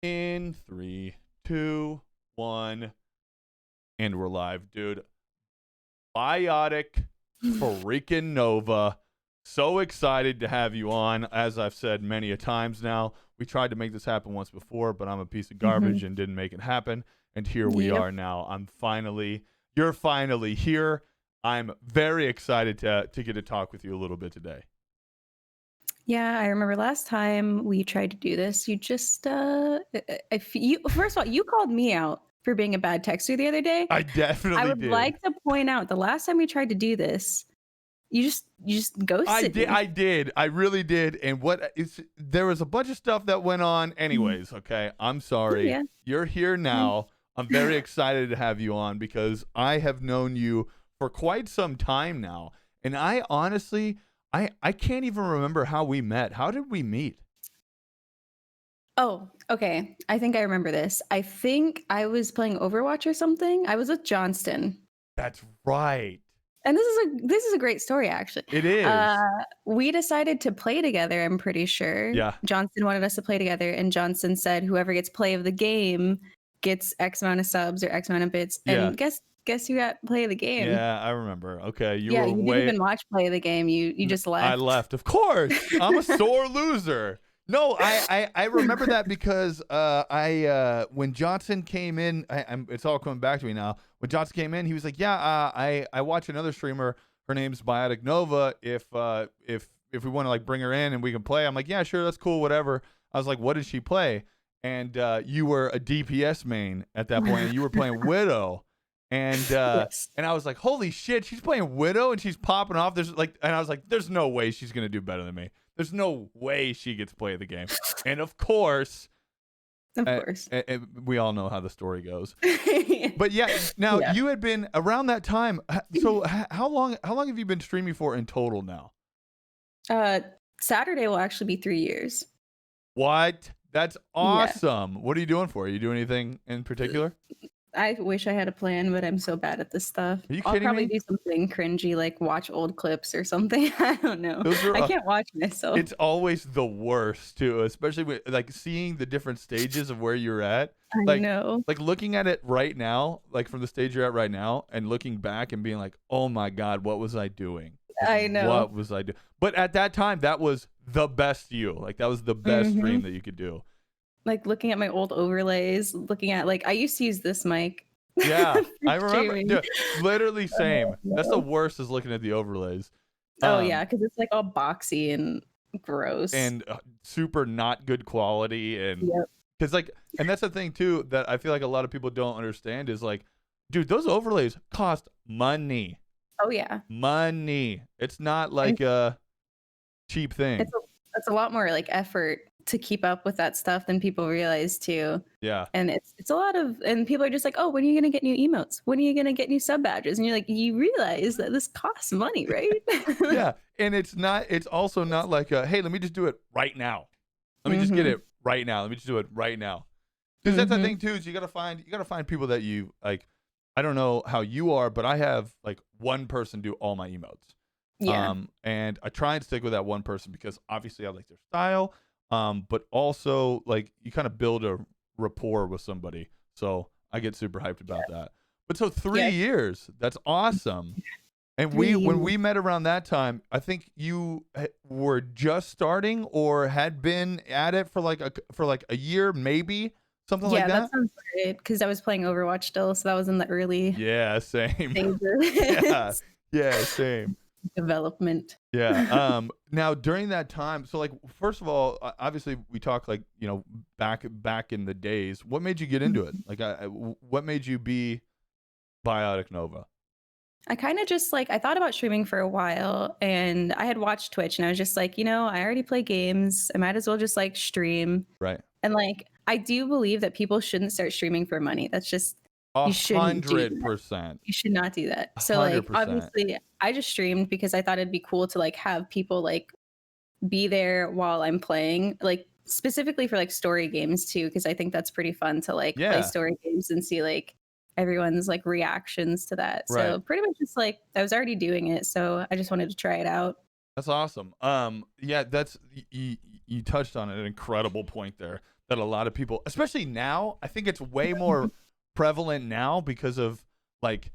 In 3, 2, 1, and we're live, dude. Biotic freaking Nova. So excited to have you on. As I've said many a times now, we tried to make this happen once before, but I'm a piece of garbage and didn't make it happen. And here we are now. You're finally here. I'm very excited to get to talk with you a little bit today. Yeah, I remember last time we tried to do this, you just first of all, you called me out for being a bad texter the other day. I I definitely would did. like to point out the last time we tried to do this, you just ghosted me. I did. I really did. And there was a bunch of stuff that went on anyways, okay? I'm sorry. Yeah. You're here now. I'm very excited to have you on because I have known you for quite some time now. And I honestly, I can't even remember how we met. How did we meet? Oh, okay. I think I remember this. I think I was playing Overwatch or something. I was with Johnston. That's right. And this is a great story, actually. It is. We decided to play together, I'm pretty sure. Yeah. Johnston wanted us to play together, and Johnston said whoever gets play of the game gets X amount of subs or X amount of bits. Yeah. And guess who got play of the game? Yeah, I remember. Okay, you didn't even watch play of the game. You just left. I left. Of course. I'm a sore loser. No, I remember that because when Johnson came in, it's all coming back to me now. When Johnson came in, he was like, "Yeah, I watch another streamer. Her name's BioticNova. If we want to like bring her in and we can play," I'm like, "Yeah, sure, that's cool, whatever." I was like, "What did she play?" And you were a DPS main at that point, and you were playing Widow. And Yes. and I was like, "Holy shit, she's playing Widow and she's popping off." And I was like, "There's no way she's gonna do better than me. There's no way she gets to play the game." And of course, we all know how the story goes. But yeah, now you had been around that time. So how long have you been streaming for in total now? Saturday will actually be 3 years. What? That's awesome. Yeah. What are you doing for? Are you doing anything in particular? I wish I had a plan, but I'm so bad at this stuff. Are you kidding me? I'll probably do something cringy, like watch old clips or something. I don't know. I can't watch myself. It's always the worst too, especially with like seeing the different stages of where you're at. I know. Like looking at it right now, like from the stage you're at right now, and looking back and being like, "Oh my God, what was I doing?" I know. What was I doing? But at that time, that was the best you. Like that was the best stream that you could do. Like looking at my old overlays, looking at like I used to use this mic. Yeah, I remember. Dude, literally same. That's the worst is looking at the overlays. Oh yeah, because it's like all boxy and gross and super not good quality, and because and that's the thing too that I feel like a lot of people don't understand is like, dude, those overlays cost money. Oh yeah, money. It's not like a cheap thing. It's a lot more like effort to keep up with that stuff than people realize too. Yeah. And it's a lot of, and people are just like, "Oh, when are you going to get new emotes? When are you going to get new sub badges?" And you're like, you realize that this costs money, right? Yeah. And it's also not like, hey, let me just do it right now. Let me just get it right now. Let me just do it right now. Because that's the thing too, is you got to find people that you like. I don't know how you are, but I have like one person do all my emotes. Yeah. And I try and stick with that one person because obviously I like their style. But also like you kind of build a rapport with somebody. So I get super hyped about that. But so 3 years, that's awesome. And when we met around that time, I think you were just starting or had been at it for like a year, maybe something like that. Yeah, that sounds right. Because I was playing Overwatch still, so that was in the early same. Yeah, same. Development. Yeah. Now during that time, so like first of all, obviously we talk like, you know, back in the days. What made you get into it? Like what made you be BioticNova? I kind of just like I thought about streaming for a while, and I had watched Twitch, and I was just like, I already play games. I might as well just like stream. Right. And like I do believe that people shouldn't start streaming for money. That's just 100%. You should not do that. So like 100%. obviously I just streamed because I thought it'd be cool to like have people like be there while I'm playing, like specifically for like story games too, because I think that's pretty fun to like play story games and see like everyone's like reactions to that. Right. So pretty much just like I was already doing it, so I just wanted to try it out. That's awesome. Yeah, that's you touched on an incredible point there. that a lot of people, especially now, I think it's way more prevalent now because of like,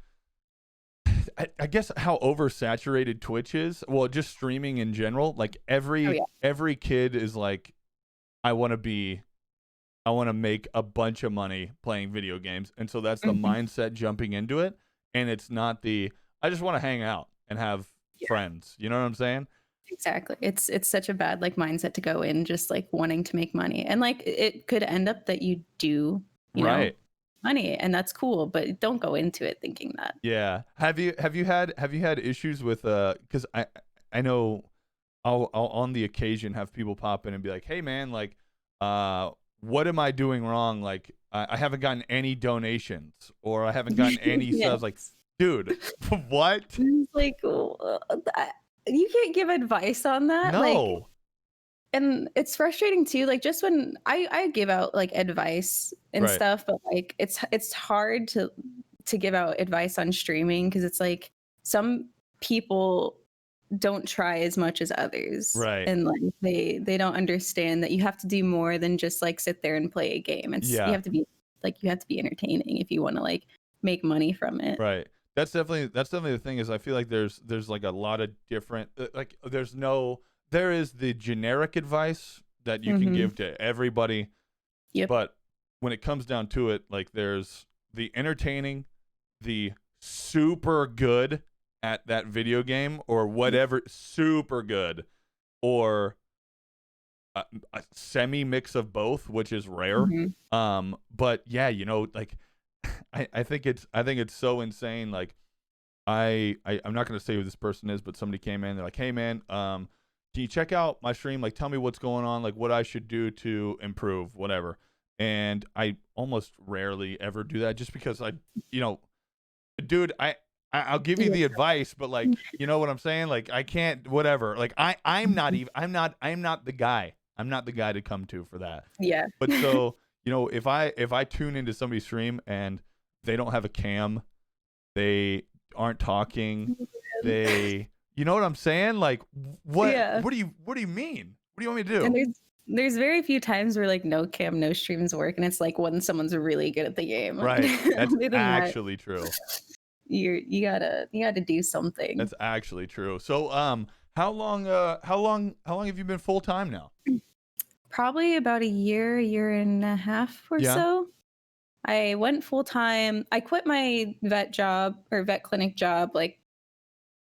I guess how oversaturated Twitch is. Well, just streaming in general. Like every kid is like, I want to make a bunch of money playing video games, and so that's the mindset jumping into it. And it's not I just want to hang out and have friends. You know what I'm saying? Exactly. It's such a bad like mindset to go in just like wanting to make money, and like it could end up that you do, you know, money, and that's cool, but don't go into it thinking that. Yeah. Have you had issues with because I know I'll on the occasion have people pop in and be like, hey man, like what am I doing wrong? Like I haven't gotten any donations, or I haven't gotten any subs. Like, dude, what? It's like you can't give advice on that. No. Like, and it's frustrating too. Like just when I give out like advice and stuff, but like it's hard to give out advice on streaming because it's like some people don't try as much as others, right? And like they don't understand that you have to do more than just like sit there and play a game. It's you have to be entertaining if you want to like make money from it, right? That's definitely the thing. Is I feel like there's like a lot of different like there is the generic advice that you can give to everybody, but when it comes down to it, like there's the entertaining, the super good at that video game or whatever, super good, or a semi mix of both, which is rare. But yeah, you know, like I think it's so insane. Like I'm not gonna say who this person is, but somebody came in, they're like, hey man, can you check out my stream? Like, tell me what's going on, like what I should do to improve, whatever. And I almost rarely ever do that, just because dude, I'll give you the advice, but like, you know what I'm saying? Like, I can't, whatever. Like, I'm not the guy. I'm not the guy to come to for that. Yeah. But so, you know, if I tune into somebody's stream and they don't have a cam, they aren't talking, you know what I'm saying? Like, what do you mean? What do you want me to do? And there's very few times where like no cam, no streams work, and it's like when someone's really good at the game. Right. That's actually true. You gotta do something. That's actually true. So how long have you been full time now? Probably about a year and a half or so. I went full time. I quit my vet clinic job like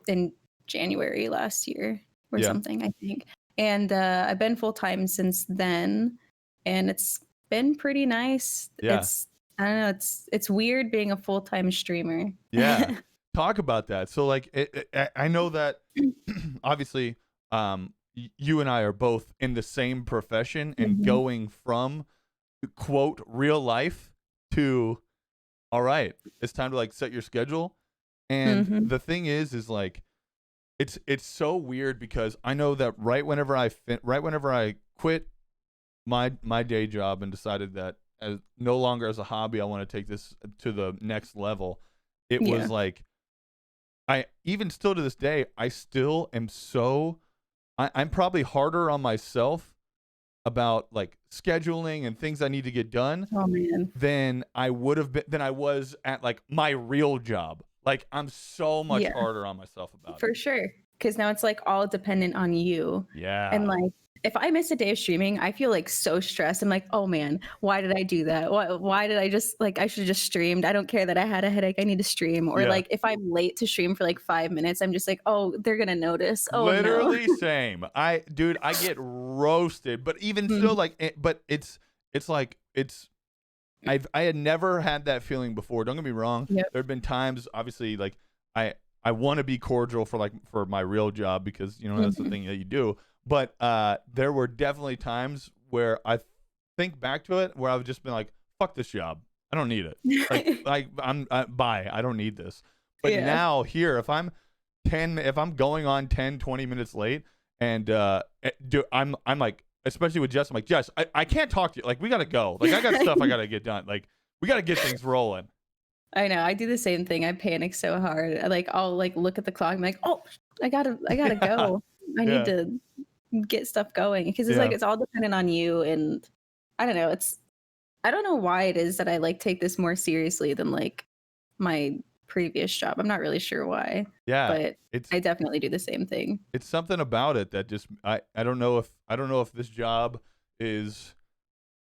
in January last year or something, I think. And I've been full time since then, and it's been pretty nice. Yeah. I don't know. It's weird being a full time streamer. Yeah. Talk about that. So like, I know that obviously, you and I are both in the same profession and going from quote real life to, all right, it's time to like set your schedule. And the thing is like, it's so weird because I know that right whenever I quit my day job and decided that no longer as a hobby, I want to take this to the next level. It was like, I even still to this day, I still am I'm probably harder on myself about like scheduling and things I need to get done than I was at like my real job. Like I'm so much harder on myself about it. For sure. Because now it's like all dependent on you. Yeah. And like if I miss a day of streaming, I feel like so stressed. I'm like, oh man, why did I do that? Why did I just like, I should have just streamed. I don't care that I had a headache. I need to stream. Or like if I'm late to stream for like 5 minutes, I'm just like, oh, they're going to notice. Oh, literally no. Same. I get roasted, but even still like, but it's like, I had never had that feeling before. Don't get me wrong. There have been times, obviously, like I want to be cordial for my real job because, you know, that's the thing that you do. But there were definitely times where I think back to it where I've just been like, fuck this job. I don't need it. Like bye. I don't need this. But now here, if I'm going on 10, 20 minutes late and I'm like, especially with Jess, I'm like, Jess, I can't talk to you. Like, we got to go. Like, I got stuff I got to get done. Like, we got to get things rolling. I know. I do the same thing. I panic so hard. I'll like look at the clock. I'm like, oh, I gotta go. I need to get stuff going because it's like it's all dependent on you. And I don't know. I don't know why it is that I like take this more seriously than like my previous job. I'm not really sure why, Yeah, but it's I definitely do the same thing. it's something about it that just I don't know if this job is,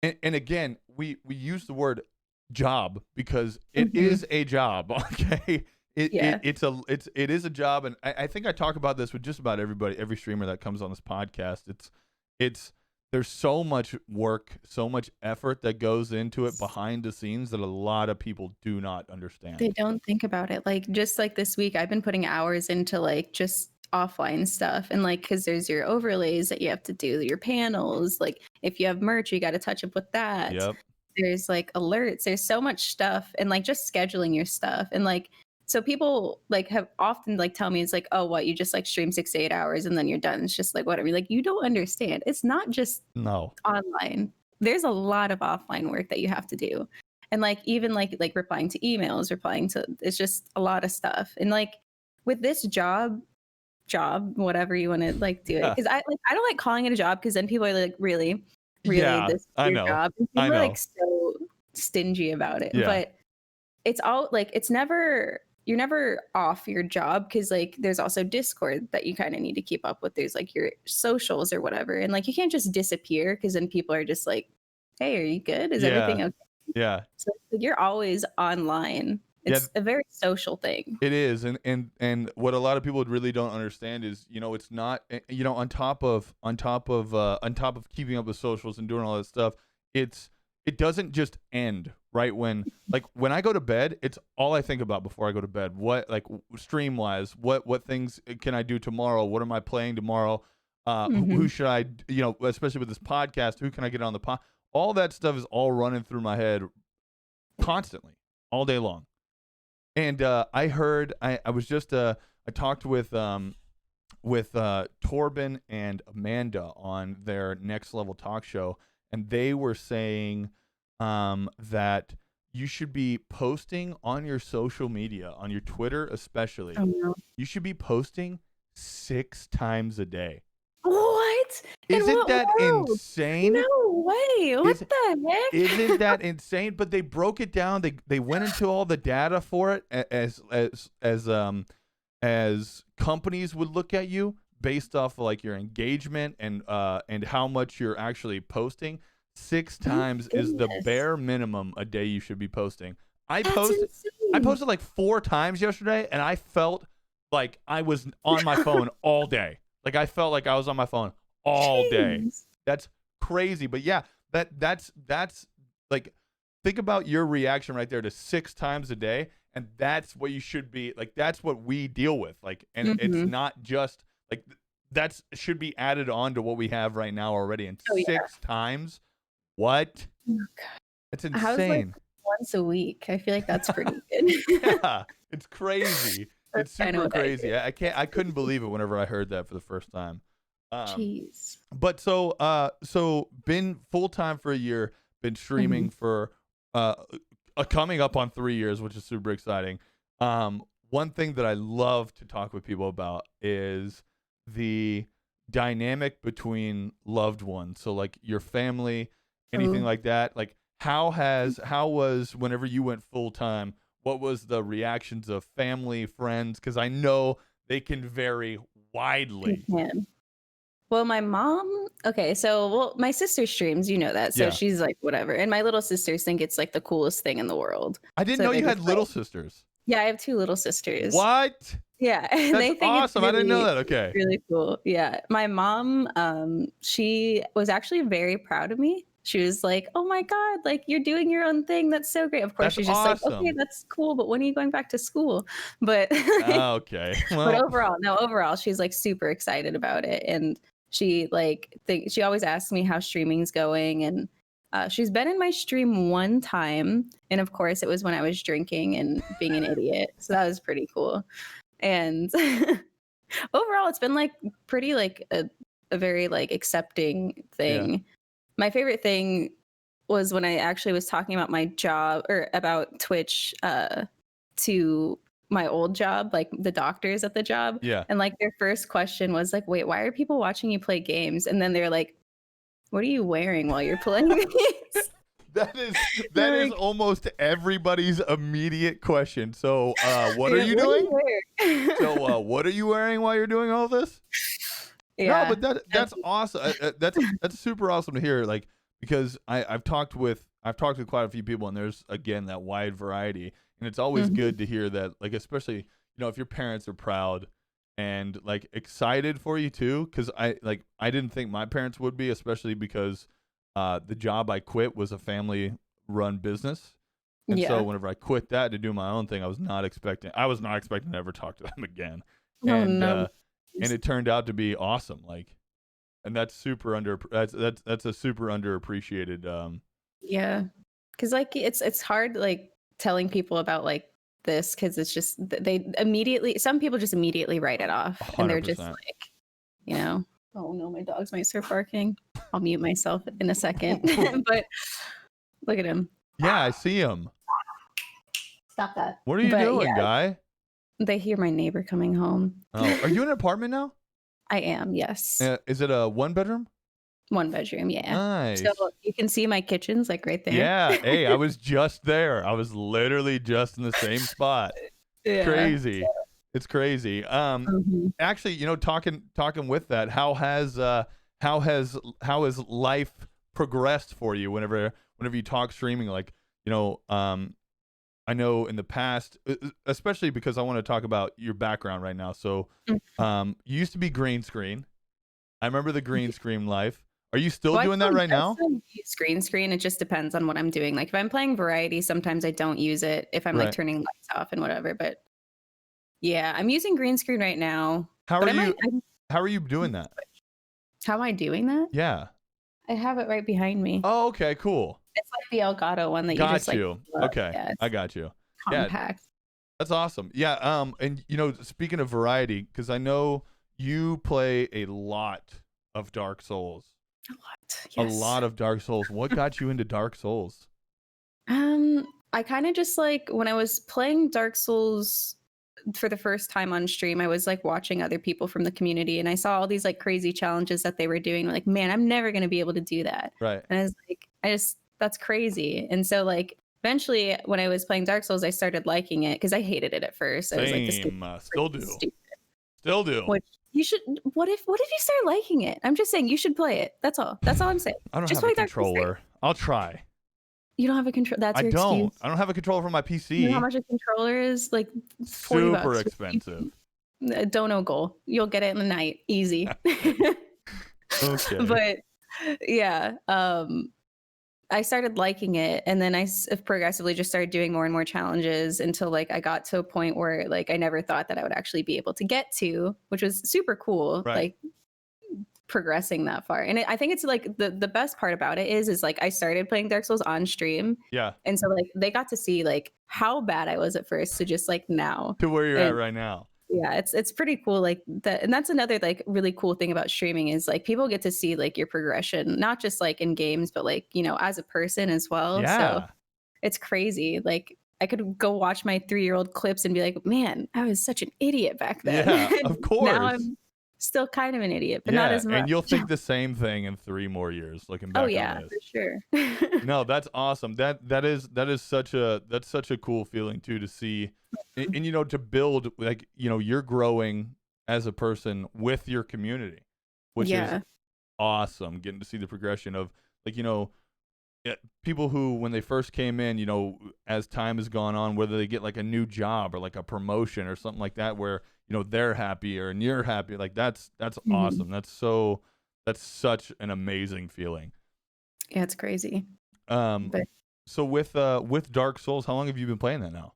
and again, we use the word job because it Hmm. is a job. Okay, Yeah. it is a job, and I think I talk about this with just about every streamer that comes on this podcast. It's there's so much work, so much effort that goes into it behind the scenes that a lot of people do not They understand. don't think about it. Like, just like this week, I've been putting hours into like just offline stuff. And like, because there's your overlays that you have to do, your panels. Like, if you have merch, you got to touch up with that. Yep. There's like alerts. There's so much stuff. And like, just scheduling your stuff. And like, so people like have often like tell me it's like, oh, what, you just like stream 6 to 8 hours and then you're done. It's just like whatever. Like, you don't understand. It's not just No. online. There's a lot of offline work that you have to do. And like even like replying to emails, replying to, it's just a lot of stuff. And like with this job, whatever you want to like do it. Yeah. Cause I don't like calling it a job because then people are like, really, Yeah. this is I your know. job. And I people are like know. so stingy about it. Yeah. But it's all like you're never off your job because like there's also Discord that you kind of need to keep up with. There's like your socials or whatever. And like you can't just disappear because then people are just like, hey, are you good? Is Yeah. everything okay? Yeah. So like, you're always online. Yeah. It's a very social thing. It is, and what a lot of people really don't understand is, it's not, on top of keeping up with socials and doing all that stuff, it doesn't just end right when I go to bed. It's all I think about before I go to bed. What, like, stream wise, what things can I do tomorrow? What am I playing tomorrow? Who should I, especially with this podcast, who can I get on the pod? All that stuff is all running through my head constantly, all day long. And I heard, I was just I talked with Torben and Amanda on their Next Level Talk show, and they were saying that you should be posting on your social media, on your Twitter especially. Oh, no. You should be posting 6 times a day. What? Isn't that insane? No way. What the heck? Isn't that insane? But they broke it down. They went into all the data for it as companies would look at you based off of like your engagement and how much you're actually posting. 6 times is the bare minimum a day you should be posting. I posted like 4 times yesterday, and I felt like I was on my phone all day. Like I felt like I was on my phone all day. That's crazy. But yeah, that's like, think about your reaction right there to 6 times a day, and that's what you should be like. That's what we deal with. Like, and it's not just like that should be added on to what we have right now already. And 6 times, what? Oh, God. It's insane. How's like once a week? I feel like that's pretty good. Yeah, it's crazy. It's super crazy. I couldn't believe it whenever I heard that for the first time. Jeez. But so been full time for a year, been streaming for coming up on 3 years, which is super exciting. One thing that I love to talk with people about is the dynamic between loved ones. So like your family, anything like that. Like how was whenever you went full time? What was the reactions of family, friends? Because I know they can vary widely. Well, my mom, my sister streams, you know that. So she's like, whatever. And my little sisters think it's like the coolest thing in the world. I didn't know you had little sisters. Yeah, I have 2 little sisters. What? Yeah. That's they think awesome. I didn't know that. Okay. Really cool. Yeah. My mom, she was actually very proud of me. She was like, oh my God, like you're doing your own thing. That's so great. Of course, she's just like, okay, that's cool. But when are you going back to school? But okay. Well. But overall, she's like super excited about it. And she she always asks me how streaming's going. And she's been in my stream one time. And of course, it was when I was drinking and being an idiot. So that was pretty cool. And overall, it's been like pretty like a very like accepting thing. Yeah. My favorite thing was when I actually was talking about my job or about Twitch to my old job, like the doctors at the job. Yeah. And like their first question was like, wait, why are people watching you play games? And then they're like, what are you wearing while you're playing? That is almost everybody's immediate question. So, what are you doing? So, what are you wearing while you're doing all this? Yeah. No, but that's awesome. That's super awesome to hear. Like, because I've talked with quite a few people, and there's again that wide variety, and it's always good to hear that. Like, especially if your parents are proud and like excited for you too. Because I didn't think my parents would be, especially because the job I quit was a family-run business, and so whenever I quit that to do my own thing, I was not expecting to ever talk to them again, and and it turned out to be awesome. Like, and that's a super underappreciated. Yeah, because like it's hard like telling people about like this because it's just some people just immediately write it off 100%. and they're just like, oh no, my dogs might start barking. I'll mute myself in a second. But look at him. Yeah, I see him. Stop that. What are you doing, guy? They hear my neighbor coming home. Oh, are you in an apartment now? I am, yes. Is it a 1-bedroom? 1-bedroom, yeah. Nice. So you can see my kitchen's like right there. Yeah. Hey, I was just there. I was literally just in the same spot. Yeah. Crazy. It's crazy. Actually, talking with that, how has life progressed for you whenever you talk streaming? Like, I know in the past, especially because I want to talk about your background right now. So, you used to be green screen. I remember the green screen life. Are you still doing that right now? Use green screen. It just depends on what I'm doing. Like if I'm playing variety, sometimes I don't use it if I'm like turning lights off and whatever. But yeah, I'm using green screen right now. How are you doing that? How am I doing that? Yeah. I have it right behind me. Oh, okay, cool. It's like the Elgato one that got you just you. Like. Okay, yeah, I got you. Compact. Yeah, that's awesome. Yeah. And speaking of variety, because I know you play a lot of Dark Souls. A lot. Yes. A lot of Dark Souls. What got you into Dark Souls? I kind of just like when I was playing Dark Souls for the first time on stream, I was like watching other people from the community and I saw all these like crazy challenges that they were doing. Like, man, I'm never going to be able to do that. Right. And I was like, that's crazy. And so like eventually when I was playing Dark Souls, I started liking it because I hated it at first. Same. I was like, this is still do. Stupid. Still do. Which you should. What if you start liking it? I'm just saying you should play it. That's all. That's all I'm saying. I don't have a controller. I'll try. You don't have a controller. That's your excuse. I don't have a controller for my PC. You know how much a controller is? Like $40. Super expensive. Dono goal. You'll get it in a night. Easy. Okay. But yeah, I started liking it, and then I progressively just started doing more and more challenges until like I got to a point where like I never thought that I would actually be able to get to, which was super cool. Right. Like progressing that far. And I think it's like the best part about it is like I started playing Dark Souls on stream. Yeah. And so like they got to see like how bad I was at first to just like now. To where you're at right now. Yeah, it's pretty cool. Like that, and that's another like really cool thing about streaming is like people get to see like your progression, not just like in games, but like, as a person as well. Yeah. So it's crazy. Like I could go watch my 3-year-old clips and be like, man, I was such an idiot back then. Yeah, of course. Now I'm still kind of an idiot, but not as much. And you'll think the same thing in 3 more years looking back on this. For sure. No, that's awesome. That is such a cool feeling too, to see and to build like you're growing as a person with your community, which is awesome. Getting to see the progression of like people who when they first came in, as time has gone on, whether they get like a new job or like a promotion or something like that, where they're happier and you're happy. Like that's awesome. That's such an amazing feeling. Yeah, it's crazy. So with Dark Souls, how long have you been playing that now?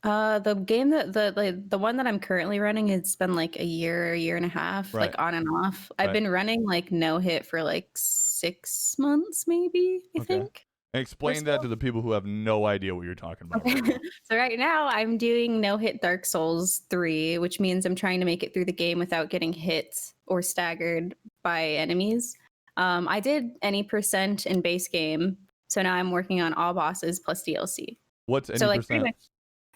The game the one that I'm currently running, it's been like a year and a half, like on and off. I've been running like no hit for like 6 months, maybe, I think. Explain that to the people who have no idea what you're talking about. Okay. Right so right now I'm doing no hit Dark Souls 3, which means I'm trying to make it through the game without getting hit or staggered by enemies. I did any % in base game, so now I'm working on all bosses plus DLC. What's any %?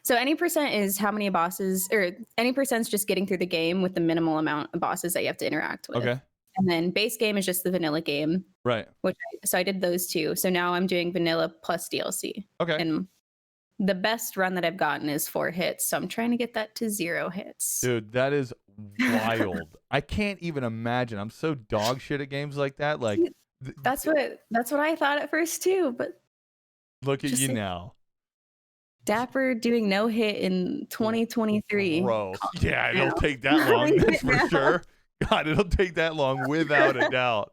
So any % is how many bosses, or any % is just getting through the game with the minimal amount of bosses that you have to interact with. Okay. And then base game is just the vanilla game. Right. So I did those two. So now I'm doing vanilla plus DLC. Okay. And the best run that I've gotten is 4 hits. So I'm trying to get that to 0 hits. Dude, that is wild. I can't even imagine. I'm so dog shit at games like that. Like that's what I thought at first too, but look at you now. Dapper doing no hit in 2023. Gross. Yeah, it'll take that long, that's for sure. God, it'll take that long without a doubt.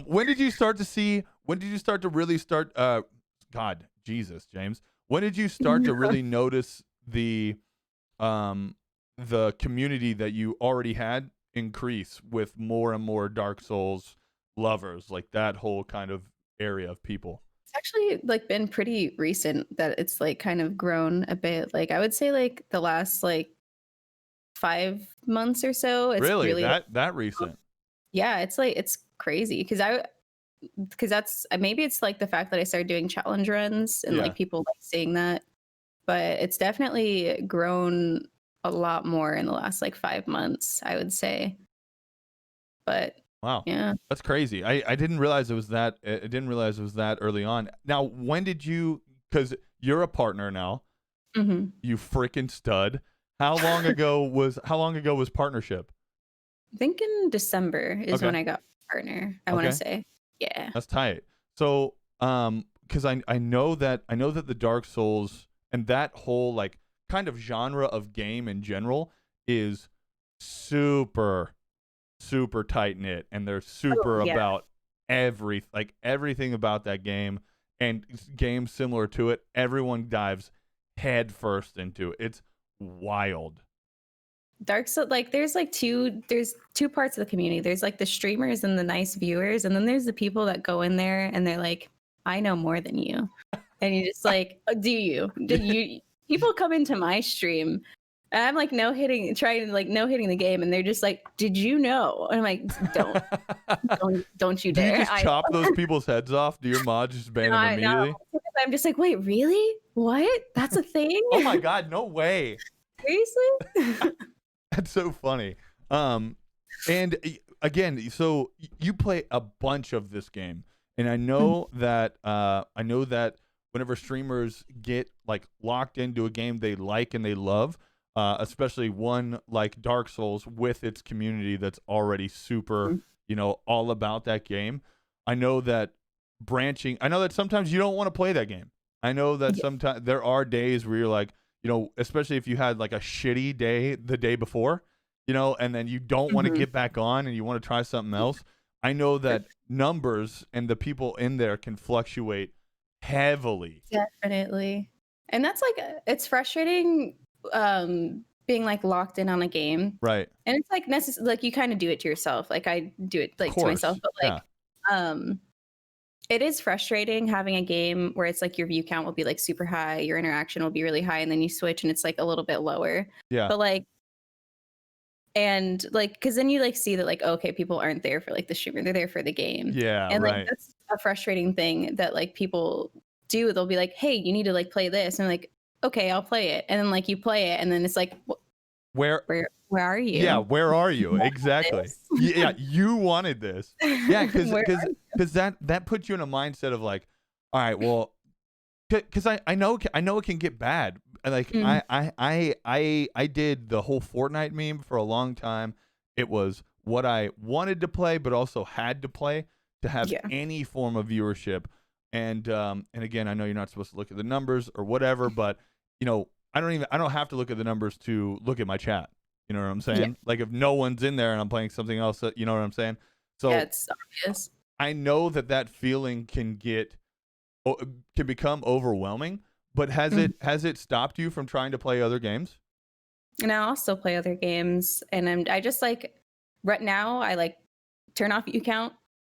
When did you start to really start God, Jesus, James. When did you start to really notice the community that you already had increase with more and more Dark Souls lovers, like that whole kind of area of people? It's actually like been pretty recent that it's like kind of grown a bit. Like I would say like the last like 5 months or so. It's really that recent. Yeah, it's crazy because that's maybe it's like the fact that I started doing challenge runs and like people like seeing that, but it's definitely grown a lot more in the last like 5 months, I would say. But wow, yeah, that's crazy. I didn't realize it was that. I didn't realize it was that early on. Now, when did you? Because you're a partner now. Mm-hmm. You freaking stud. How long ago was partnership? I think in December is when I got partner. I want to say, yeah. That's tight. So, because I know that the Dark Souls and that whole like kind of genre of game in general is super tight knit, and they're super about everything about that game, and games similar to it. Everyone dives head first into it. It's wild. Dark Souls, like there's two parts of the community. There's like the streamers and the nice viewers, and then there's the people that go in there and they're like, I know more than you. And you just like, do you people come into my stream and I'm like trying to no hitting the game, and they're just like, did you know? And I'm like, don't you dare. Do you just chop those people's heads off? Do your mods just ban them immediately? No. I'm just like, wait, really? What? That's a thing? Oh my God, no way. Seriously? That's so funny. And again, so you play a bunch of this game, and I know that whenever streamers get like locked into a game they like and they love, especially one like Dark Souls with its community that's already super, all about that game. I know that sometimes you don't want to play that game. I know that sometimes there are days where you're like, especially if you had like a shitty day the day before, and then you don't want to get back on and you want to try something else. I know that numbers and the people in there can fluctuate heavily. Definitely. And that's like, it's frustrating being like locked in on a game. Right. And it's like like you kind of do it to yourself. Like I do it like to myself, but like, it is frustrating having a game where it's like your view count will be like super high, your interaction will be really high, and then you switch and it's like a little bit lower. Yeah. But like, and like, because then you like see that like, okay, people aren't there for like the streamer, they're there for the game. Yeah. And right. like that's a frustrating thing that like people do. They'll be like, hey, you need to like play this, and I'm like, okay, I'll play it. And then like you play it, and then it's like, where are you? Yeah, where are you? Exactly. Yeah, you wanted this. Yeah, because that puts you in a mindset of like, all right, well, because I know it can get bad. Like I did the whole Fortnite meme for a long time. It was what I wanted to play, but also had to play to have any form of viewership. And again, I know you're not supposed to look at the numbers or whatever, but I don't have to look at the numbers to look at my chat. You know what I'm saying? Yeah. Like if no one's in there and I'm playing something else, you know what I'm saying? So yeah, it's obvious. I know that feeling can become overwhelming, but has it stopped you from trying to play other games? And I also play other games, and I just like right now I like turn off view count,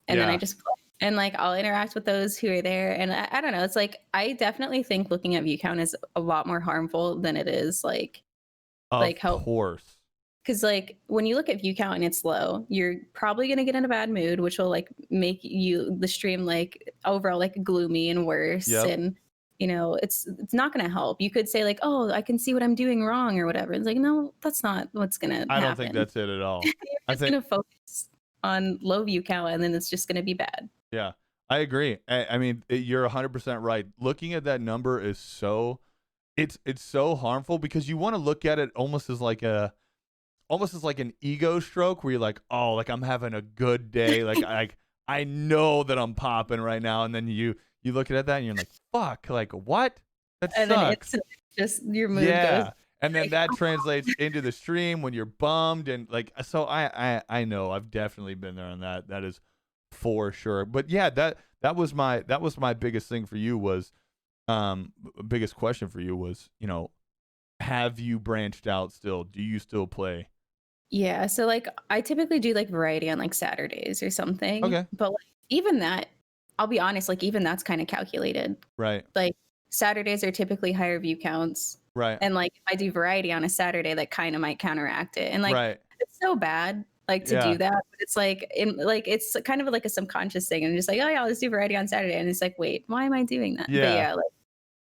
and then I just play. And like I'll interact with those who are there, and I don't know. It's like I definitely think looking at view count is a lot more harmful than it is like help. Of course. Because like when you look at view count and it's low, you're probably gonna get in a bad mood, which will like make the stream like overall like gloomy and worse. Yep. And it's not gonna help. You could say like, oh, I can see what I'm doing wrong or whatever. It's like, no, that's not what's gonna happen. I don't think that's it at all. You're just gonna focus on low view count, and then it's just going to be bad. Yeah, I agree. I mean, you're 100% right. Looking at that number is so it's so harmful because you want to look at it almost as like an ego stroke where you're like, oh, like I'm having a good day, like I know that I'm popping right now, and then you look at that and you're like, fuck, like what? That And sucks. then it's just your mood goes. And then like, that translates into the stream when you're bummed and like so I know I've definitely been there on that. That is for sure. But yeah, that was my biggest thing for you was biggest question for you was, you know, have you branched out still? Do you still play? Yeah, so like I typically do like variety on like Saturdays or something. Okay. But like, even that, I'll be honest, like even that's kind of calculated. Right. Like Saturdays are typically higher view counts. Right. And like if I do variety on a Saturday, that kind of might counteract it. And like right. it's so bad like to do that, but it's like it's kind of like a subconscious thing. And just like, oh yeah, let's do variety on Saturday. And it's like, wait, why am I doing that? Yeah. But yeah, like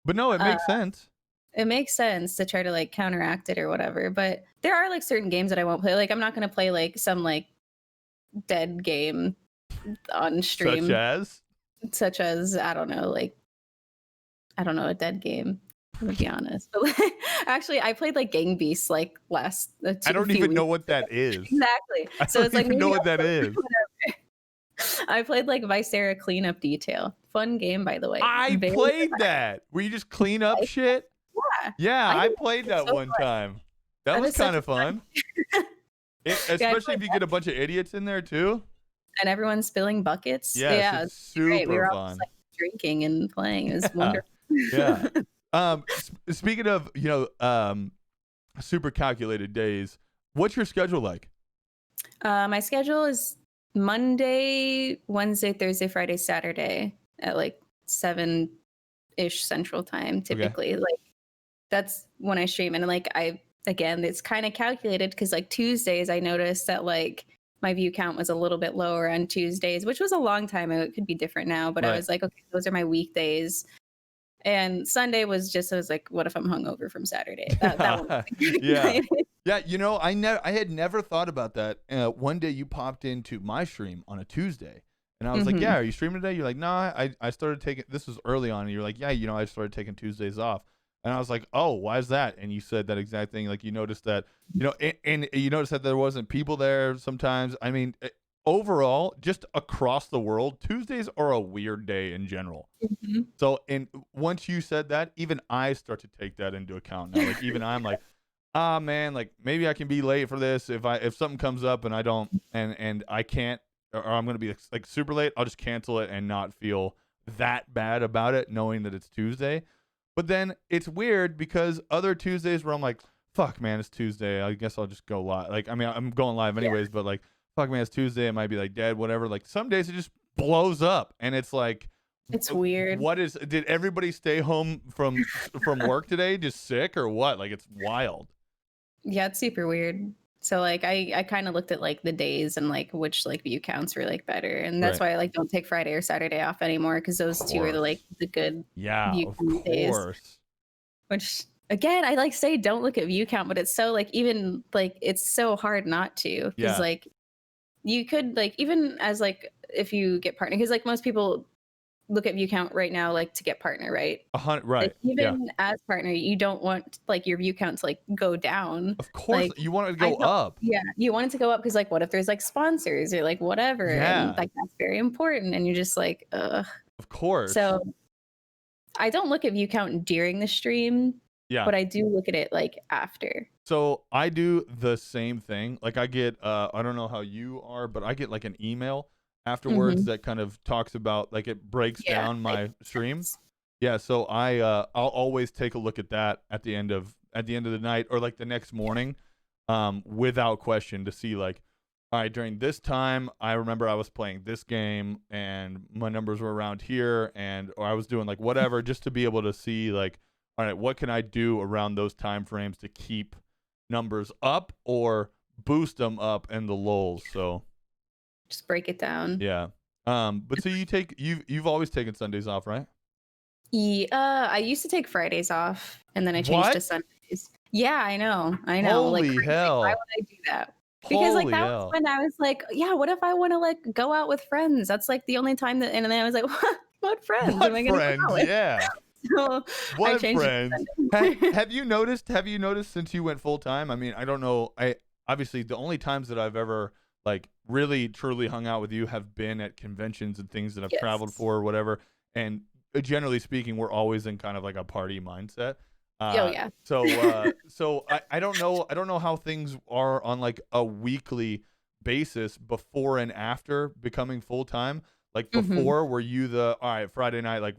but no, it makes sense. It makes sense to try to like counteract it or whatever. But there are like certain games that I won't play. Like I'm not gonna play like some like dead game on stream. Such as I don't know a dead game, to be honest. But like, actually I played like Gang Beasts like last I don't even know what that is. Exactly. So it's like even know what that is. I played like Vicera Cleanup Detail. Fun game, by the way. I played that. Where you just clean up shit? Yeah, I played that so one time. That was kind of fun. Especially if you get a bunch of idiots in there too. And everyone's spilling buckets. Yes, yeah, it's super great. We were fun. all just, like, drinking and playing. It was wonderful. Yeah. Speaking of, you know, super calculated days, what's your schedule like? My schedule is Monday, Wednesday, Thursday, Friday, Saturday at like 7-ish Central Time, typically. Okay. Like that's when I stream. And like again, it's kind of calculated because like Tuesdays, I noticed that like my view count was a little bit lower on Tuesdays, which was a long time ago. It could be different now, but I was like, okay, those are my weekdays. And Sunday was like, what if I'm hungover from Saturday? That yeah. Yeah, you know, I had never thought about that. One day you popped into my stream on a Tuesday, and I was like, yeah, are you streaming today? You're like, nah, I started taking, this was early on, and you're like, yeah, you know, I started taking Tuesdays off. And I was like, oh, why is that? And you said that exact thing. Like you noticed that, you know, and you noticed that there wasn't people there sometimes. I mean, overall, just across the world, Tuesdays are a weird day in general. So, and once you said that, even I start to take that into account now. Like even I'm like, man, like maybe I can be late for this if something comes up and I don't and I can't, or I'm gonna be like super late. I'll just cancel it and not feel that bad about it, knowing that it's Tuesday. But then it's weird because other Tuesdays where I'm like, fuck, man, it's Tuesday. I guess I'll just go live. Like, I mean, I'm going live anyways, but like, fuck, man, it's Tuesday. It might be like dead, whatever. Like some days it just blows up and it's like, it's weird. Did everybody stay home from work today just sick or what? Like it's wild. Yeah, it's super weird. So like I kind of looked at like the days and like which like view counts were like better, and that's why I like don't take Friday or Saturday off anymore because those two are the good view count days. Which again, I like say don't look at view count, but it's so like even like it's so hard not to because like you could like even as like if you get partner because like most people look at view count right now like to get partner, right? Right. Like, even as partner, you don't want like your view count to like go down. Of course, like, you want it to go up. Yeah, you want it to go up because like what if there's like sponsors or like whatever, and like that's very important, and you're just like, ugh. Of course. So I don't look at view count during the stream. Yeah. But I do look at it like after. So I do the same thing. Like I get I don't know how you are, but I get like an email afterwards that kind of talks about like it breaks down my stream. Yeah, so I'll always take a look at that at the end of the night or like the next morning without question to see like, all right, during this time I remember I was playing this game and my numbers were around here or I was doing like whatever just to be able to see like, all right, what can I do around those time frames to keep numbers up or boost them up in the lulls. So just break it down. Yeah. But so you've always taken Sundays off, right? Yeah, I used to take Fridays off and then I changed to Sundays. Yeah, I know. Holy hell. Like, why would I do that? Because like Holy that was hell. when I was like, yeah, what if I want to like go out with friends? That's like the only time that, and then I was like, what friends am What I going to go out friends? with? Yeah. So I What changed it friends? to Sunday. Have you noticed? Have you noticed since you went full time? I mean, I don't know. I obviously the only times that I've ever like really truly hung out with you have been at conventions and things that I've traveled Yes. for or whatever. And generally speaking, we're always in kind of like a party mindset. Oh yeah. I don't know. I don't know how things are on like a weekly basis before and after becoming full time. Like hmm before, were you the all right Friday night? Like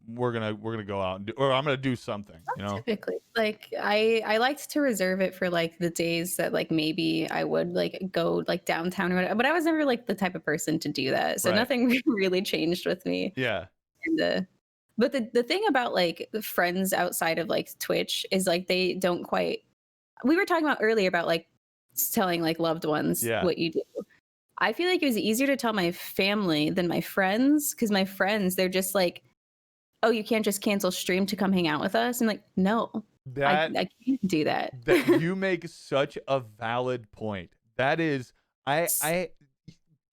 we're gonna go out and do, or I'm gonna do something. You know? Typically, like I liked to reserve it for like the days that like maybe I would like go like downtown or whatever, but I was never like the type of person to do that. So Right. nothing really changed with me. Yeah. And but the thing about like the friends outside of like Twitch is like they don't quite, we were talking about earlier about like telling like loved ones Yeah. what you do. I feel like it was easier to tell my family than my friends, because my friends, they're just like, oh, you can't just cancel stream to come hang out with us. I'm like, no, That I can't do that. that you make such a valid point. That is, I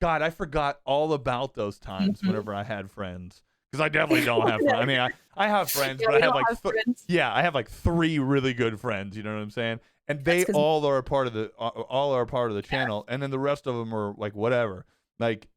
God, I forgot all about those times Mhm. whenever I had friends. Because I definitely don't have friends. I mean, I have friends, Yeah, but we I have don't like have friends. yeah, I have like three really good friends. You know what I'm saying? And That's they because all are a part of the all are a part of the channel, and then the rest of them are like whatever. Like,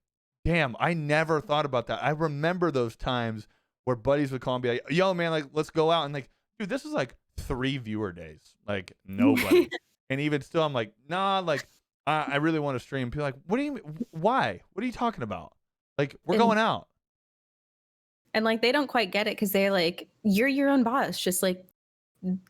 damn, I never thought about that. I remember those times where buddies would call and be like, "Yo, man, like let's go out," and like, dude, this is like 3 viewer days, like nobody. And even still, I'm like, nah, like I really want to stream. People are like, what do you mean? Why? What are you talking about? Like, we're and going out. like they don't quite get it because they're like, you're your own boss, just like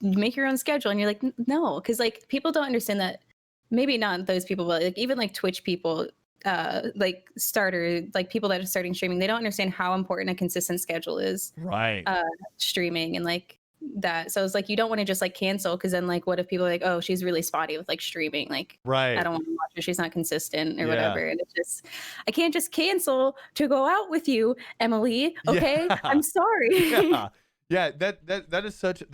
make your own schedule. And you're like, no, because like people don't understand that. Maybe not those people, but like even like Twitch people, like starter, like people that are starting streaming, they don't understand how important a consistent schedule is, Right. uh streaming and like that. So it's like you don't want to just like cancel, because then like what if people are like, oh, she's really spotty with like streaming, like I Right. don't want to watch her, she's not consistent or Yeah. whatever. And it's just, I can't just cancel to go out with you, Emily. Okay, Yeah. I'm sorry. Yeah. Yeah. That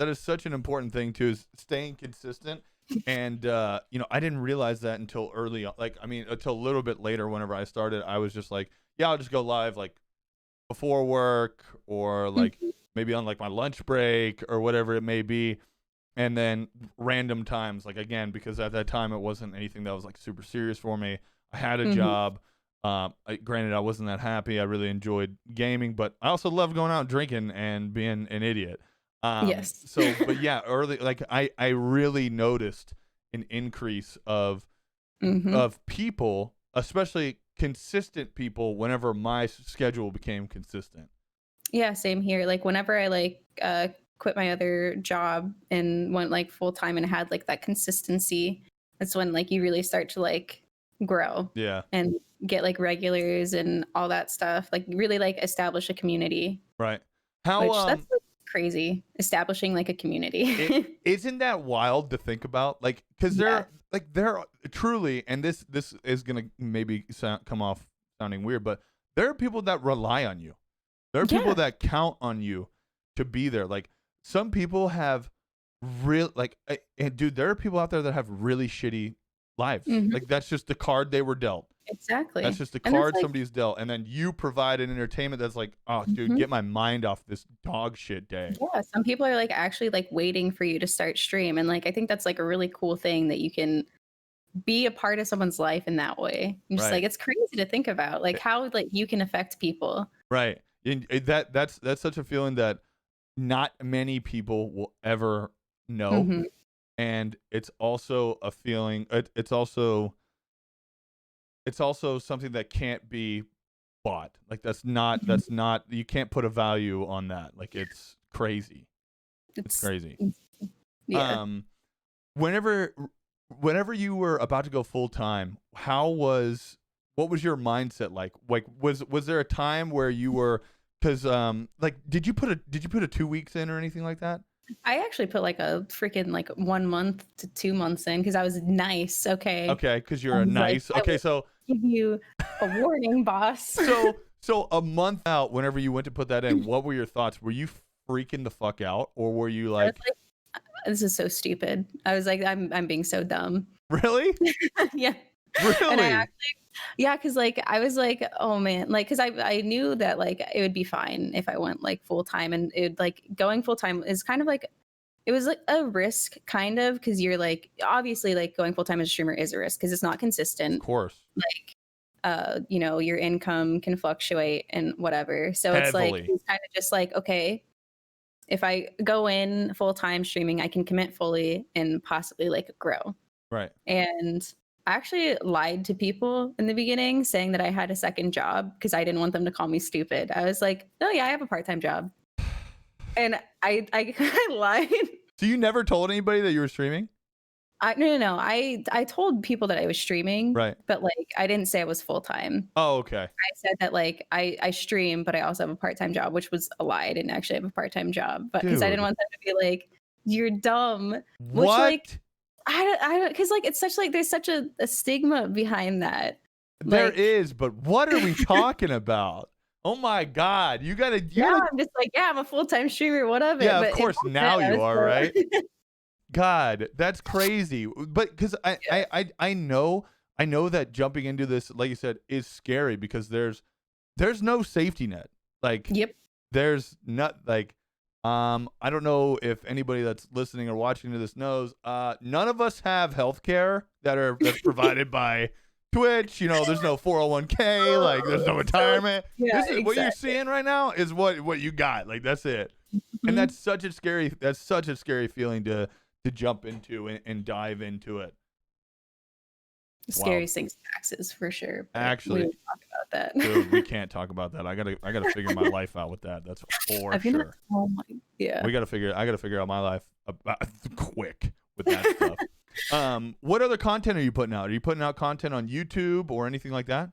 is such an important thing too, is staying consistent. And I didn't realize that until early on. Like, I mean, until a little bit later whenever I started, I was just like, yeah, I'll just go live like before work or like maybe on like my lunch break or whatever it may be. And then random times, like again, because at that time it wasn't anything that was like super serious for me. I had a Mhm. job. Granted, I wasn't that happy. I really enjoyed gaming, but I also loved going out and drinking and being an idiot. Yes. But yeah, early, like I really noticed an increase hmm of people, especially consistent people, whenever my schedule became consistent. Yeah, same here. Like whenever I like quit my other job and went like full time and had like that consistency, that's when like you really start to like grow Yeah, and get like regulars and all that stuff. Like really like establish a community, right. How which that's like crazy, establishing like a it community. isn't that wild to think about, like because Yeah. there truly, and this is gonna maybe come off sounding weird, but there are people that rely on you. There are people Yeah. that count on you to be there. Like some people have real like and dude, there are people out there that have really shitty lives. hmm Like that's just the card they were dealt. That's Exactly. just the And that's card like, somebody's dealt, and then you provide an entertainment that's like, oh dude, mhm. get my mind off this dog shit day. Yeah, some people are like actually like waiting for you to start stream. And like I think that's like a really cool thing that you can be a part of someone's life in that way. I'm just Right. like, it's crazy to think about like how like you can affect people. Right. And that's such a feeling that not many people will ever know, hmm and it's also a feeling. It's also something that can't be bought. Like that's not you can't put a value on that. Like it's crazy. It's It's crazy. yeah. Um, whenever whenever you were about to go full time, what was your mindset like? Like was there a time where you were because like did you put a 2 weeks in or anything like that? I actually put like a freaking like 1 month to 2 months in because I was nice. Okay. Okay, because I you're a was like, nice. I Okay, will so give you a warning, boss. so a month out, whenever you went to put that in, what were your thoughts? Were you freaking the fuck out, or were you I was like, like, this is so stupid. I was like, I'm being so dumb. really? Yeah. And I Really? actually, yeah, because like I was like, oh man, like because I knew that like it would be fine if I went like full time, and it like going full time is kind of like it was like a risk kind of because you're like obviously like going full time as a streamer is a risk because it's not Of consistent. course. Like you know, your income can fluctuate and whatever. So it's like Heavily. it's kind of just like, okay, if I go in full time streaming, I can commit fully and possibly like grow. Right. And I actually lied to people in the beginning saying that I had a second job because I didn't want them to call me stupid. I was like, oh yeah, I have a part-time job. And I lied. So you never told anybody that you were streaming? No. I told people that I was streaming, Right. but like I didn't say I was full time. Oh, okay. I said that like I stream, but I also have a part time job, which was a lie. I didn't actually have a part time job, but because I didn't Dude. want them to be like, "You're dumb," which What? like I don't, because like it's such like there's such a stigma behind that. There Like, is, but what are we talking about? Oh my God. You gotta I'm just like, yeah, I'm a full time streamer, what of it? Yeah, But of course now you are, right? God, that's crazy. But because I know that jumping into this, like you said, is scary because there's no safety net. Like Yep. there's not like I don't know if anybody that's listening or watching to this knows. None of us have healthcare that's provided by Twitch. You know, there's no 401k. Like there's no retirement. Yeah, This is what you're seeing right now is what you got. Like that's it. And that's such a scary feeling to jump into and dive into it. Scariest thing's taxes for sure. Actually, we didn't talk about that. Dude, we can't talk about that. I gotta figure my life out with that. That's for sure. Oh my, yeah. I gotta figure out my life quick with that stuff. What other content are you putting out? Are you putting out content on YouTube or anything like that?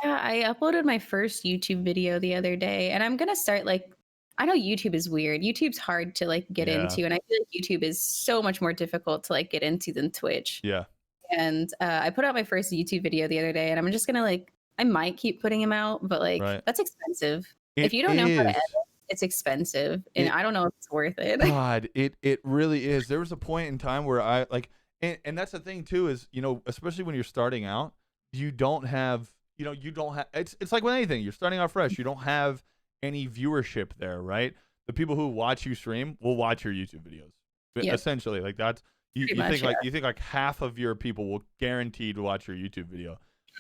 Yeah, I uploaded my first YouTube video the other day, and I'm gonna start like I know YouTube is weird. YouTube's hard to like get into, and I feel like YouTube is so much more difficult to like get into than Twitch. Yeah. And I put out my first YouTube video the other day, and I'm just gonna like I might keep putting them out, but like that's expensive. If you don't know how to edit, it's expensive, and I don't know if it's worth it. God, it really is. There was a point in time where I like, and that's the thing too is, you know, especially when you're starting out, you don't have it's like with anything, you're starting out fresh, you don't have any viewership there, right? The people who watch you stream will watch your YouTube videos. Essentially, like that's you think like half of your people will guaranteed to watch your YouTube video.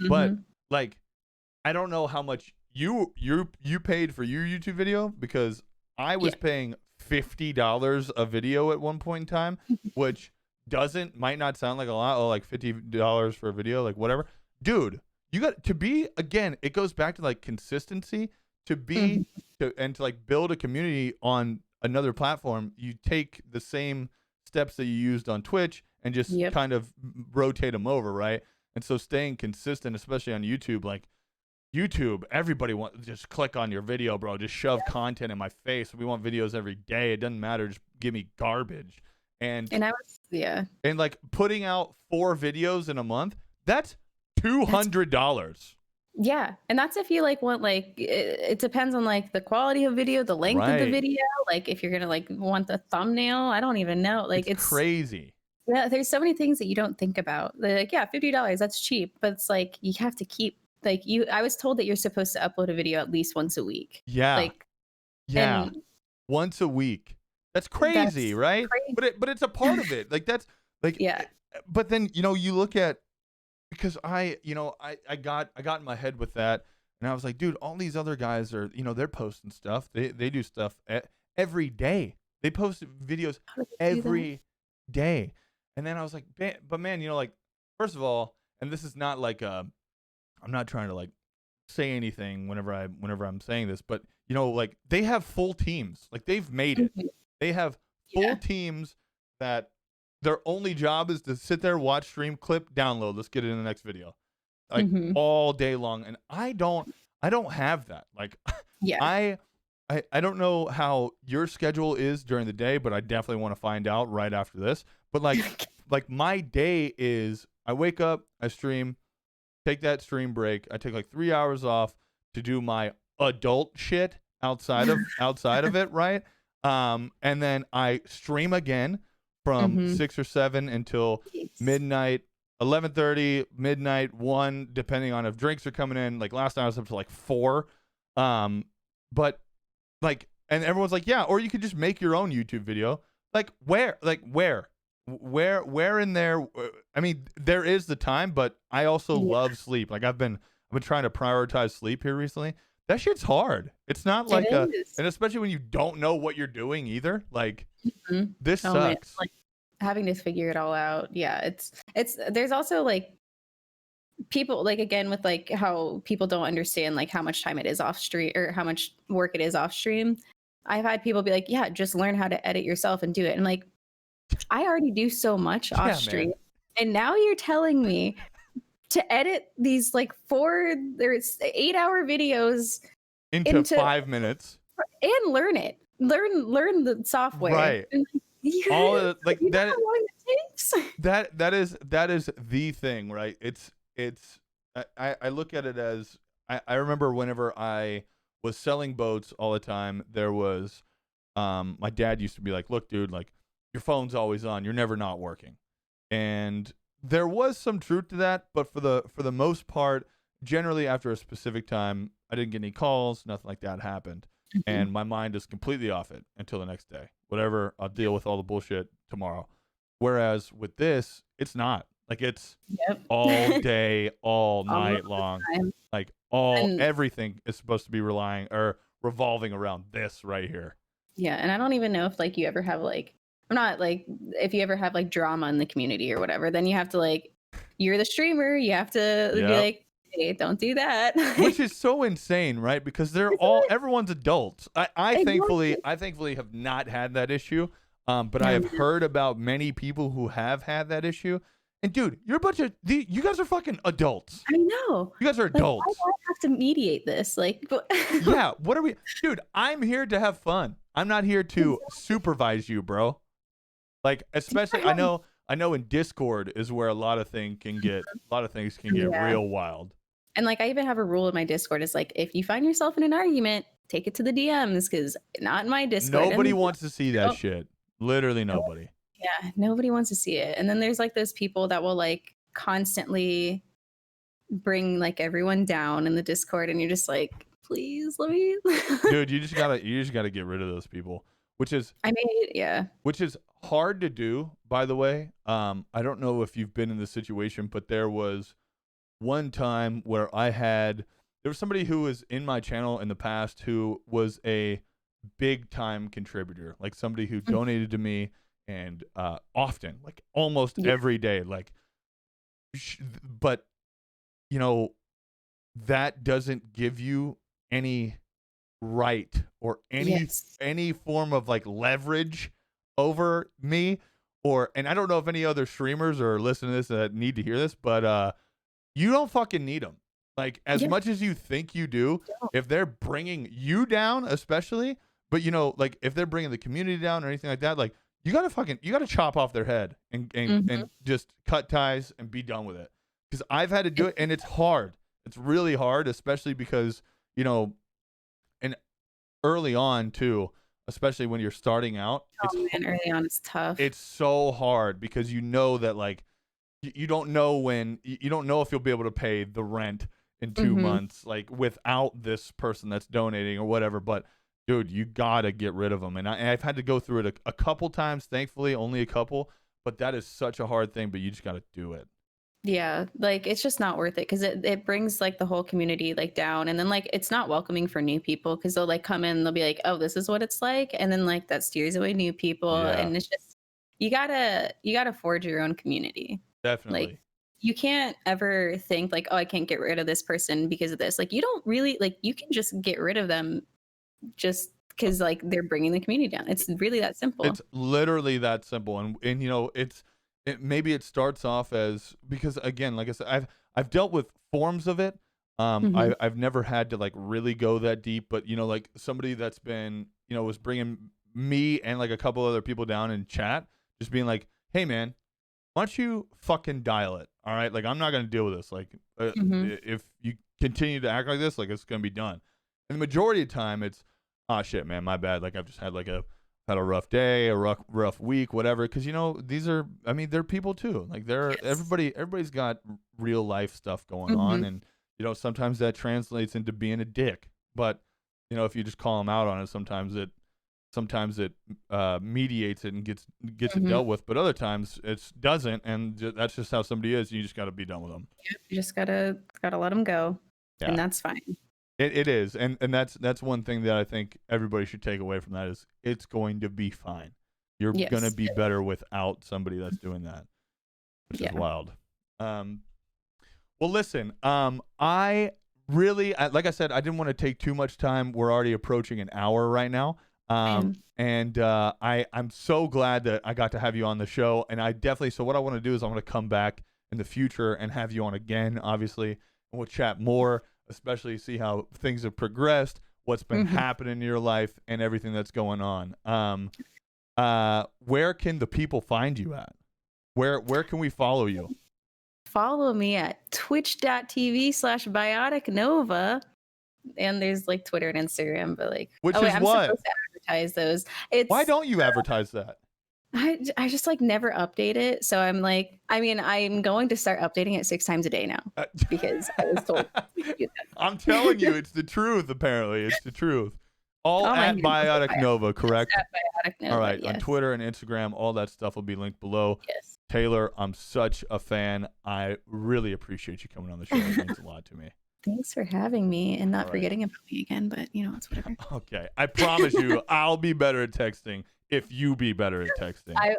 But like I don't know how much you paid for your YouTube video because I was paying $50 a video at one point in time, which might not sound like a lot. Oh, like $50 for a video, like whatever. Dude, you got to be, again, it goes back to like consistency, to be to like build a community on another platform. You take the same steps that you used on Twitch and just kind of rotate them over, right? And so staying consistent, especially on YouTube, like YouTube, everybody wants just click on your video, bro. Just shove content in my face. We want videos every day. It doesn't matter. Just give me garbage. And I was and like putting out 4 videos in a month, that's $200. Yeah, and that's if you like want like it depends on like the quality of video, the length of the video, like if you're gonna like want the thumbnail. I don't even know. Like it's crazy. Yeah, there's so many things that you don't think about. They're like, yeah, $50, that's cheap, but it's like you have to keep like I was told that you're supposed to upload a video at least once a week. Yeah. Like once a week. That's crazy, right? Crazy. But it's a part of it. Like that's like But then, you know, you look at, because I got in my head with that, and I was like, dude, all these other guys are, you know, they're posting stuff. They do stuff every day. They post videos every day. And then I was like, but man, you know, like, first of all, and this is not like I'm not trying to like say anything whenever I'm saying this, but you know, like they have full teams. Like they've made it. They have full teams that their only job is to sit there, watch, stream, clip, download. Let's get it in the next video, like all day long. And I don't have that. Like, I don't know how your schedule is during the day, but I definitely want to find out right after this. But like my day is, I wake up, I stream, take that stream break. I take like 3 hours off to do my adult shit outside of it, right? And then I stream again from 6 or 7 until midnight, 11:30, midnight, 1, depending on if drinks are coming in. Like last night I was up to like 4. But like, and everyone's like, yeah, or you could just make your own YouTube video. Like where in there? I mean, there is the time, but I also love sleep. Like I've been trying to prioritize sleep here recently. That shit's hard. It's not like and especially when you don't know what you're doing either. Like this sucks. Man, like having to figure it all out. Yeah, it's there's also like people, like again with like how people don't understand like how much time it is off stream or how much work it is off stream. I've had people be like, yeah, just learn how to edit yourself and do it. And like, I already do so much off stream. And now you're telling me to edit these like 8-hour videos into 5 minutes and learn the software. Right. And, all of the, like that. That is the thing, right? It's I look at it as I remember whenever I was selling boats all the time, there was my dad used to be like, look, dude, like your phone's always on, you're never not working. And there was some truth to that, but for the most part, generally after a specific time, I didn't get any calls, nothing like that happened. And my mind is completely off it until the next day. Whatever, I'll deal with all the bullshit tomorrow. Whereas with this, it's not. Like it's all day, all night long. Like everything is supposed to be revolving around this right here. Yeah, and I don't even know if like you ever have like, I'm not like, if you ever have like drama in the community or whatever, then you have to like, you're the streamer, you have to be like, hey, don't do that. Which is so insane, right? Because everyone's adults. I thankfully have not had that issue. But I have heard about many people who have had that issue. And dude, you're a bunch of you guys are fucking adults. I know. You guys are adults. Why do I have to mediate this? Like yeah, what are we, dude, I'm here to have fun. I'm not here to supervise you, bro. Like especially I know in Discord is where a lot of things can get real wild. And like I even have a rule in my Discord. It's like if you find yourself in an argument, take it to the DMs, because not in my Discord. Nobody wants to see that shit. Literally nobody. Yeah, nobody wants to see it. And then there's like those people that will like constantly bring like everyone down in the Discord, and you're just like, please let me. Dude, you just gotta get rid of those people, which is which is hard to do, by the way. I don't know if you've been in this situation, but there was one time where there was somebody who was in my channel in the past who was a big time contributor, like somebody who donated to me and often, like almost every day, like but you know, that doesn't give you any right or any form of like leverage over me, and I don't know if any other streamers are listening to this that need to hear this, but you don't fucking need them. Like as much as you think you do, if they're bringing you down, especially, but you know, like if they're bringing the community down or anything like that, like you gotta chop off their head and just cut ties and be done with it. Because I've had to do it, and it's hard. It's really hard, especially because, you know, and early on too, especially when you're starting out. Early on it's tough. It's so hard because you know that like you don't know if you'll be able to pay the rent in 2 months, like without this person that's donating or whatever. But dude, you gotta get rid of them. And I've had to go through it a couple times, thankfully, only a couple. But that is such a hard thing. But you just gotta do it. Yeah, like it's just not worth it because it brings like the whole community like down, and then like it's not welcoming for new people because they'll like come in, they'll be like, oh, this is what it's like, and then like that steers away new people, and it's just you gotta forge your own community. Definitely. Like you can't ever think like, oh, I can't get rid of this person because of this. Like you don't really, like you can just get rid of them just because like they're bringing the community down. It's really that simple. It's literally that simple. And you know, maybe it starts off as, because again, like I said, I've dealt with forms of it. I've never had to like really go that deep, but you know, like somebody that's been, you know, was bringing me and like a couple other people down in chat, just being like, hey man, why don't you fucking dial it? All right. Like, I'm not going to deal with this. Like, if you continue to act like this, like it's going to be done. And the majority of the time it's, oh shit, man, my bad. Like I've just had like a had a rough day, a rough week, whatever. Because they're people too. Like everybody's got real life stuff going on, and sometimes that translates into being a dick. But if you just call them out on it, sometimes it mediates it and gets it dealt with. But other times it doesn't, and that's just how somebody is. You just got to be done with them. Yep, you just gotta let them go, and that's fine. It is, and that's one thing that I think everybody should take away from that is it's going to be fine. You're going to be better without somebody that's doing that, which is wild. Well, listen, I really, like I said, I didn't want to take too much time. We're already approaching an hour right now, and I'm so glad that I got to have you on the show. And so what I want to do is I want to come back in the future and have you on again, obviously, and we'll chat more. Especially see how things have progressed, what's been happening in your life, and everything that's going on. Where can the people find you at? Where can we follow you? Follow me at twitch.tv/BioticNova. And there's like Twitter and Instagram, but like I'm supposed to advertise those. Why don't you advertise that? I just like never update it. So I'm like, I'm going to start updating it 6 times a day now because I was told to do that. I'm telling you, it's the truth, apparently. It's the truth. All at BioticNova, correct? At BioticNova, all right. Yes. On Twitter and Instagram, all that stuff will be linked below. Yes. Taylor, I'm such a fan. I really appreciate you coming on the show. It means a lot to me. Thanks for having me and not forgetting about me again, but it's whatever. Okay. I promise you, I'll be better at texting. If you be better at texting. I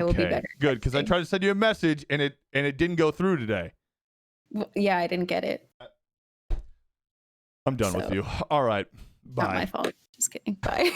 will be better. Good, because I tried to send you a message and it didn't go through today. Well, yeah, I didn't get it. I'm done with you. All right. Bye. Not my fault. Just kidding. Bye.